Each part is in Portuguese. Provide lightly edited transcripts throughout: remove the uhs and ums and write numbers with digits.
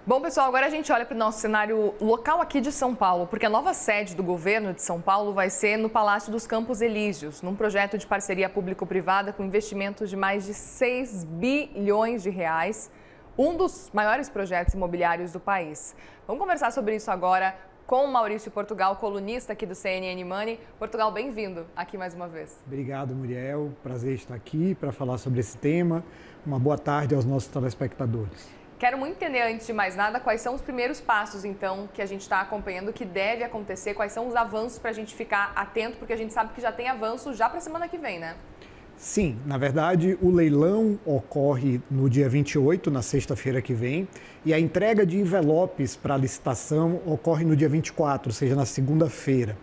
Bom, pessoal, agora a gente olha para o nosso cenário local aqui de São Paulo, porque a nova sede do governo de São Paulo vai ser no Palácio dos Campos Elíseos, num projeto de parceria público-privada com investimentos de mais de 6 bilhões de reais, um dos maiores projetos imobiliários do país. Vamos conversar sobre isso agora com o Maurício Portugal, colunista aqui do CNN Money. Portugal, bem-vindo aqui mais uma vez. Obrigado, Muriel. Prazer estar aqui para falar sobre esse tema. Uma boa tarde aos nossos telespectadores. Quero muito entender, antes de mais nada, quais são os primeiros passos, então, que a gente está acompanhando, que deve acontecer, quais são os avanços para a gente ficar atento, porque a gente sabe que já tem avanço já para a semana que vem, né? Sim, na verdade, o leilão ocorre no dia 28, na sexta-feira que vem, e a entrega de envelopes para a licitação ocorre no dia 24, ou seja, na segunda-feira.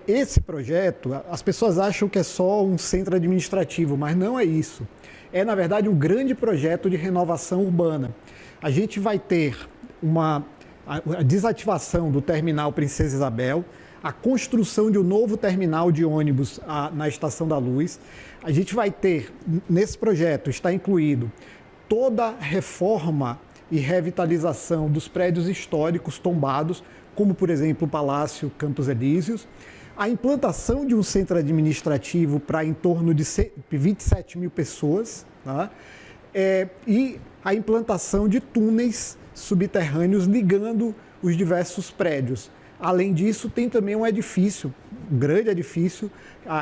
Esse projeto, as pessoas acham que é só um centro administrativo, mas não é isso. É, na verdade, um grande projeto de renovação urbana. A gente vai ter a desativação do terminal Princesa Isabel, a construção de um novo terminal de ônibus na Estação da Luz. A gente vai ter, nesse projeto, está incluído toda a reforma e revitalização dos prédios históricos tombados, como, por exemplo, o Palácio Campos Elíseos, a implantação de um centro administrativo para em torno de 27 mil pessoas, tá? E a implantação de túneis subterrâneos ligando os diversos prédios. Além disso, tem também um edifício, um grande edifício,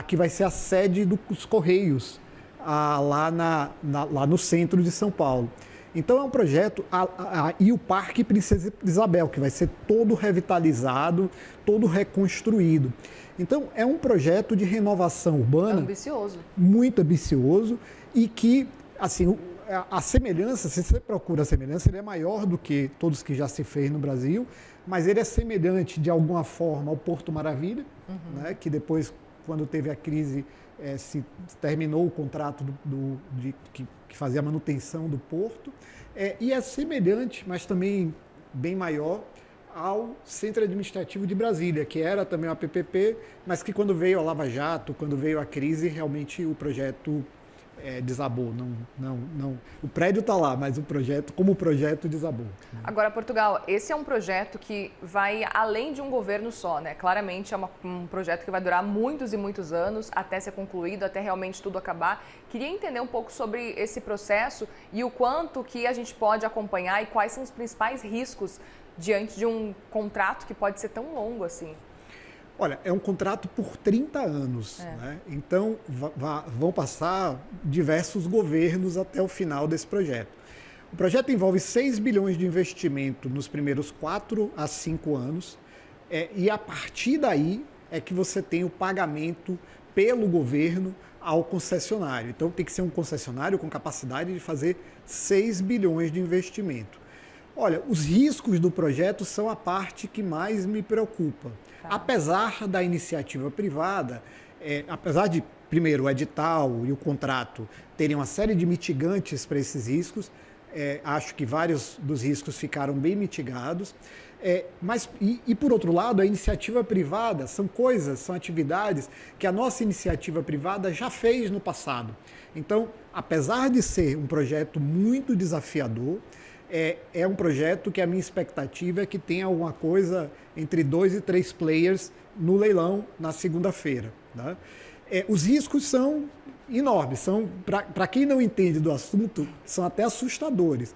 que vai ser a sede dos Correios, lá no centro de São Paulo. Então é um projeto, e o Parque Princesa Isabel, que vai ser todo revitalizado, todo reconstruído. Então é um projeto de renovação urbana ambicioso, muito ambicioso, e que, assim, a semelhança, se você procura a semelhança, ele é maior do que todos que já se fez no Brasil, mas ele é semelhante de alguma forma ao Porto Maravilha, né, que depois, quando teve a crise, se terminou o contrato que fazia a manutenção do porto, e é semelhante, mas também bem maior, ao Centro Administrativo de Brasília, que era também uma PPP, mas que quando veio a Lava Jato, quando veio a crise, realmente o projeto desabou. Não. O prédio está lá, mas como o projeto desabou. Agora, Portugal, esse é um projeto que vai além de um governo só, né? Claramente é um projeto que vai durar muitos e muitos anos até ser concluído, até realmente tudo acabar. Queria entender um pouco sobre esse processo e o quanto que a gente pode acompanhar e quais são os principais riscos diante de um contrato que pode ser tão longo assim. Olha, é um contrato por 30 anos, né? Então vão passar diversos governos até o final desse projeto. O projeto envolve 6 bilhões de investimento nos primeiros 4 a 5 anos, e a partir daí é que você tem o pagamento pelo governo ao concessionário. Então tem que ser um concessionário com capacidade de fazer 6 bilhões de investimento. Olha, os riscos do projeto são a parte que mais me preocupa. Apesar da iniciativa privada, apesar de, primeiro, o edital e o contrato terem uma série de mitigantes para esses riscos, acho que vários dos riscos ficaram bem mitigados, mas por outro lado, a iniciativa privada são atividades que a nossa iniciativa privada já fez no passado. Então, apesar de ser um projeto muito desafiador, é um projeto que a minha expectativa é que tenha alguma coisa entre 2 e 3 players no leilão na segunda-feira, né? Os riscos são enormes, para quem não entende do assunto, são até assustadores.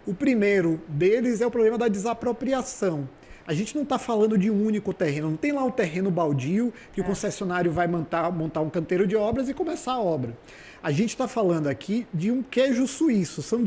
O primeiro deles é o problema da desapropriação. A gente não está falando de um único terreno, não tem lá um terreno baldio que o concessionário vai montar um canteiro de obras e começar a obra. A gente está falando aqui de um queijo suíço, são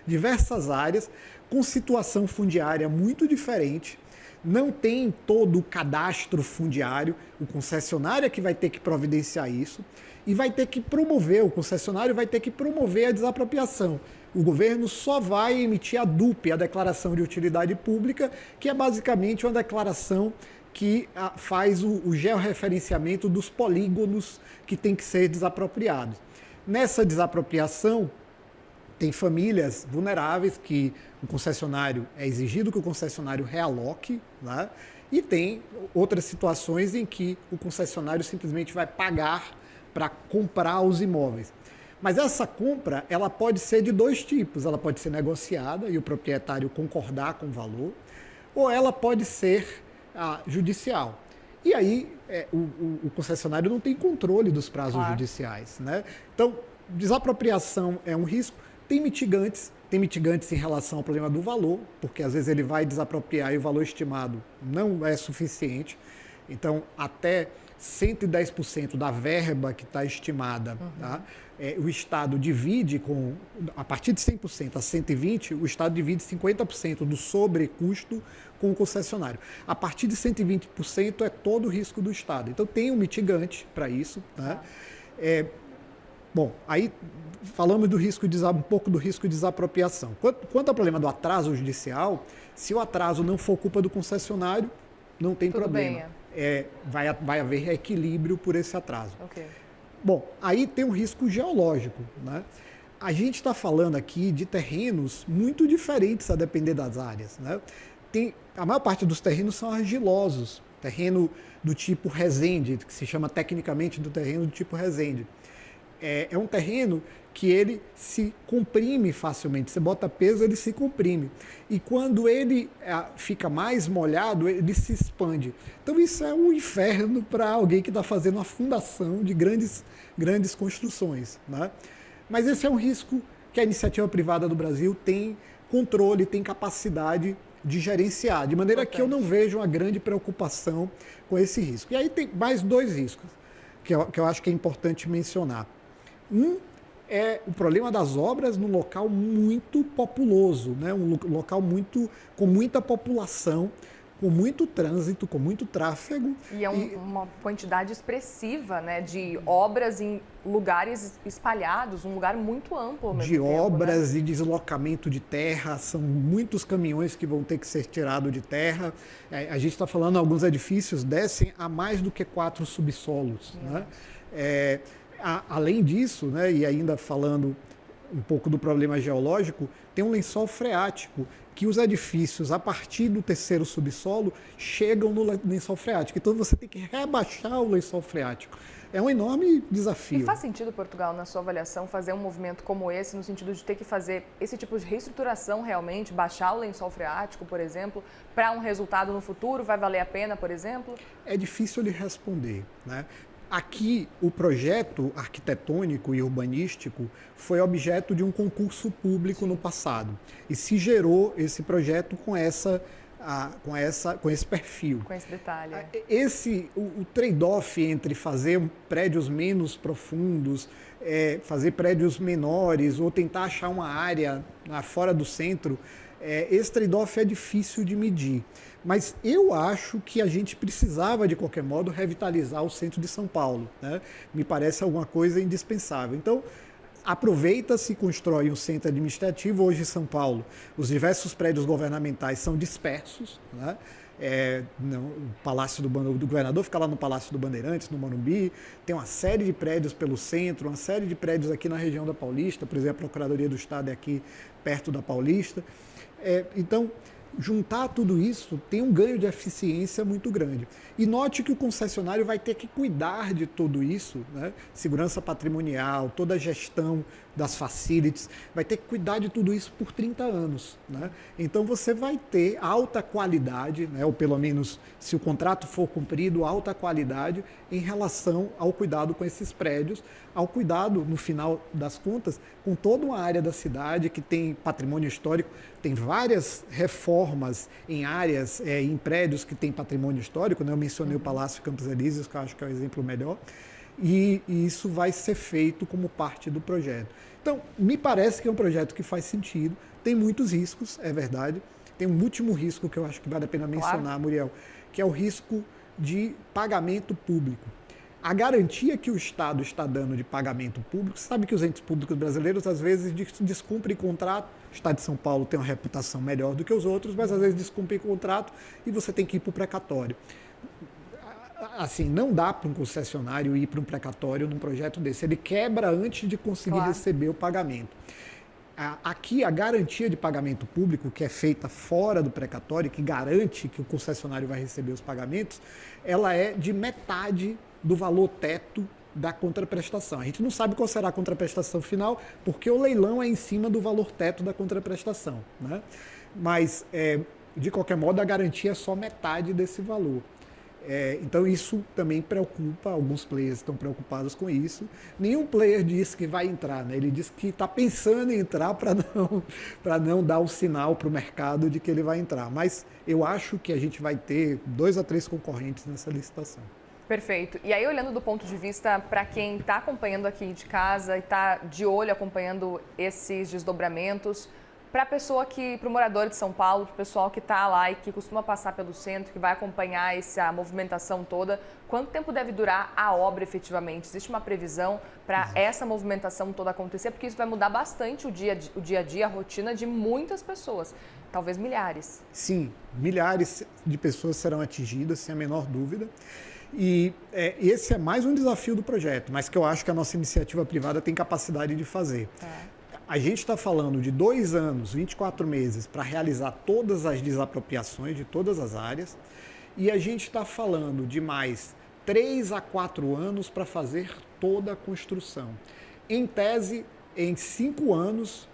diversas áreas com situação fundiária muito diferente, não tem todo o cadastro fundiário, o concessionário é que vai ter que providenciar isso e vai ter que promover, o concessionário vai ter que promover a desapropriação. O governo só vai emitir a DUP, a Declaração de Utilidade Pública, que é basicamente uma declaração que faz o georreferenciamento dos polígonos que tem que ser desapropriados. Nessa desapropriação, tem famílias vulneráveis que o concessionário é exigido que o concessionário realoque, né? E tem outras situações em que o concessionário simplesmente vai pagar para comprar os imóveis. Mas essa compra, ela pode ser de dois tipos. Ela pode ser negociada e o proprietário concordar com o valor, ou ela pode ser judicial. E aí, o concessionário não tem controle dos prazos judiciais, né? Então, desapropriação é um risco. Tem mitigantes em relação ao problema do valor, porque às vezes ele vai desapropriar e o valor estimado não é suficiente. Então, até 110% da verba que está estimada, tá? O Estado divide a partir de 100% a 120%, o Estado divide 50% do sobrecusto com o concessionário. A partir de 120% é todo o risco do Estado. Então, tem um mitigante para isso, né? Bom, aí falamos um pouco do risco de desapropriação. Quanto ao problema do atraso judicial, se o atraso não for culpa do concessionário, não tem problema. Vai haver equilíbrio por esse atraso. Okay. Bom, aí tem um risco geológico, né? A gente está falando aqui de terrenos muito diferentes a depender das áreas, né? A maior parte dos terrenos são argilosos, terreno do tipo Resende, que se chama tecnicamente do terreno do tipo Resende. É um terreno que ele se comprime facilmente. Você bota peso, ele se comprime. E quando ele fica mais molhado, ele se expande. Então isso é um inferno para alguém que está fazendo a fundação de grandes construções, né? Mas esse é um risco que a iniciativa privada do Brasil tem controle, tem capacidade de gerenciar, de maneira que eu não vejo uma grande preocupação com esse risco. E aí tem mais dois riscos que eu acho que é importante mencionar. Um é o problema das obras num local muito populoso, né? Um local com muita população, com muito trânsito, com muito tráfego. E uma quantidade expressiva, né, de obras em lugares espalhados, um lugar muito amplo ao mesmo tempo, obras, né? E deslocamento de terra, são muitos caminhões que vão ter que ser tirados de terra. A gente está falando, alguns edifícios descem a mais do que 4 subsolos, né? Além disso, né, e ainda falando um pouco do problema geológico, tem um lençol freático, que os edifícios, a partir do 3º subsolo, chegam no lençol freático. Então você tem que rebaixar o lençol freático. É um enorme desafio. E faz sentido, Portugal, na sua avaliação, fazer um movimento como esse, no sentido de ter que fazer esse tipo de reestruturação realmente, baixar o lençol freático, por exemplo, para um resultado no futuro? Vai valer a pena, por exemplo? É difícil lhe responder, né? Aqui, o projeto arquitetônico e urbanístico foi objeto de um concurso público no passado. E se gerou esse projeto com esse perfil. Com esse detalhe. O trade-off entre fazer prédios menos profundos, fazer prédios menores ou tentar achar uma área fora do centro, esse trade-off é difícil de medir. Mas eu acho que a gente precisava, de qualquer modo, revitalizar o centro de São Paulo, né? Me parece alguma coisa indispensável. Então, aproveita-se e constrói um centro administrativo. Hoje, em São Paulo, os diversos prédios governamentais são dispersos, né? O Palácio do Governador fica lá no Palácio do Bandeirantes, no Morumbi. Tem uma série de prédios pelo centro, uma série de prédios aqui na região da Paulista. Por exemplo, a Procuradoria do Estado é aqui perto da Paulista. Então, juntar tudo isso tem um ganho de eficiência muito grande. E note que o concessionário vai ter que cuidar de tudo isso, né? Segurança patrimonial, toda a gestão das facilities, vai ter que cuidar de tudo isso por 30 anos, né? Então você vai ter alta qualidade, né? Ou pelo menos, se o contrato for cumprido, alta qualidade em relação ao cuidado com esses prédios, ao cuidado, no final das contas, com toda uma área da cidade que tem patrimônio histórico, tem várias reformas em áreas, em prédios que tem patrimônio histórico, né? Eu mencionei o Palácio Campos Elíseos, que eu acho que é o exemplo melhor, e isso vai ser feito como parte do projeto. Então, me parece que é um projeto que faz sentido, tem muitos riscos, é verdade. Tem um último risco que eu acho que vale a pena mencionar, Muriel, que é o risco de pagamento público. A garantia que o Estado está dando de pagamento público, você sabe que os entes públicos brasileiros às vezes descumprem contrato. O Estado de São Paulo tem uma reputação melhor do que os outros, mas às vezes descumprem contrato e você tem que ir para o precatório. Assim, não dá para um concessionário ir para um precatório num projeto desse. Ele quebra antes de conseguir receber o pagamento. Aqui, a garantia de pagamento público, que é feita fora do precatório, que garante que o concessionário vai receber os pagamentos, ela é de metade do valor teto da contraprestação. A gente não sabe qual será a contraprestação final, porque o leilão é em cima do valor teto da contraprestação, né? Mas, de qualquer modo, a garantia é só metade desse valor. Então isso também preocupa, alguns players estão preocupados com isso. Nenhum player disse que vai entrar, né? Ele disse que está pensando em entrar para não dar o sinal para o mercado de que ele vai entrar. Mas eu acho que a gente vai ter 2 a 3 concorrentes nessa licitação. Perfeito. E aí, olhando do ponto de vista para quem está acompanhando aqui de casa e está de olho acompanhando esses desdobramentos, para a pessoa para o morador de São Paulo, para o pessoal que está lá e que costuma passar pelo centro, que vai acompanhar essa movimentação toda, quanto tempo deve durar a obra efetivamente? Existe uma previsão para essa movimentação toda acontecer? Porque isso vai mudar bastante o dia a dia, a rotina de muitas pessoas, talvez milhares. Sim, milhares de pessoas serão atingidas, sem a menor dúvida. E esse é mais um desafio do projeto, mas que eu acho que a nossa iniciativa privada tem capacidade de fazer. A gente está falando de 2 anos, 24 meses, para realizar todas as desapropriações de todas as áreas, e a gente está falando de mais 3 a 4 anos para fazer toda a construção. Em tese, em 5 anos,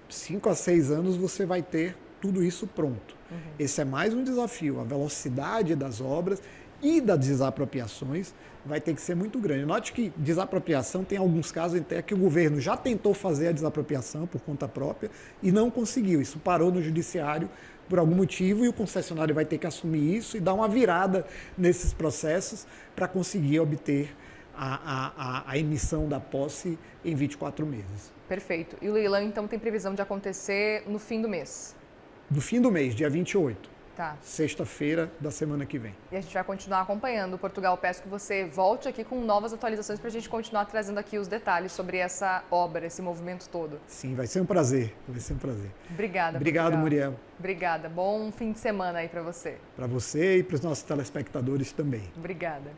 5 a 6 anos, você vai ter tudo isso pronto. Esse é mais um desafio. A velocidade das obras e das desapropriações vai ter que ser muito grande. Note que desapropriação tem alguns casos até que o governo já tentou fazer a desapropriação por conta própria e não conseguiu. Isso parou no judiciário por algum motivo e o concessionário vai ter que assumir isso e dar uma virada nesses processos para conseguir obter a emissão da posse em 24 meses. Perfeito. E o leilão, então, tem previsão de acontecer no fim do mês? No fim do mês, dia 28. Tá. Sexta-feira da semana que vem. E a gente vai continuar acompanhando. Portugal, peço que você volte aqui com novas atualizações para a gente continuar trazendo aqui os detalhes sobre essa obra, esse movimento todo. Sim, vai ser um prazer. Vai ser um prazer. Obrigada. Obrigado, Portugal. Muriel. Obrigada. Bom fim de semana aí para você. Para você e para os nossos telespectadores também. Obrigada.